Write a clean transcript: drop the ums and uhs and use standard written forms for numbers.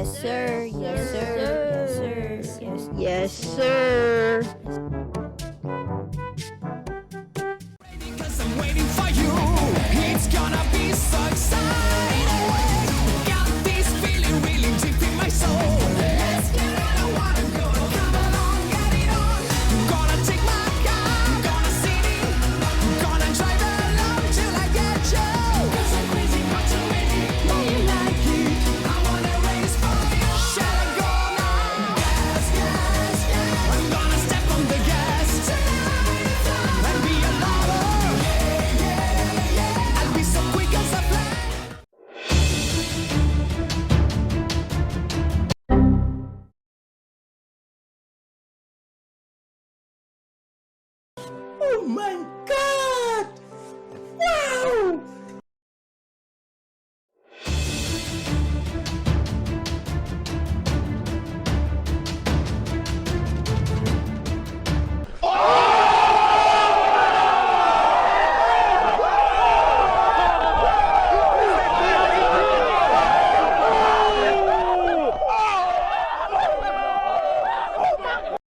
Yes, sir. Yes, sir. Yes, sir. Yes, sir. Cause I'm waiting for you. It's gonna be so exciting. Got this feeling really deep in my soul. Let's get it, I wanna go. Come along, get it on. Gonna take my car, gonna see it. Gonna drive along till I get you. Cause I'm crazy, got you ready. Know you like it. I wanna race for you. Shall I go now? Yes, yes, yes. I'm gonna step on the gas tonight and be a lover. I'll be so quick as a flash. Oh my God!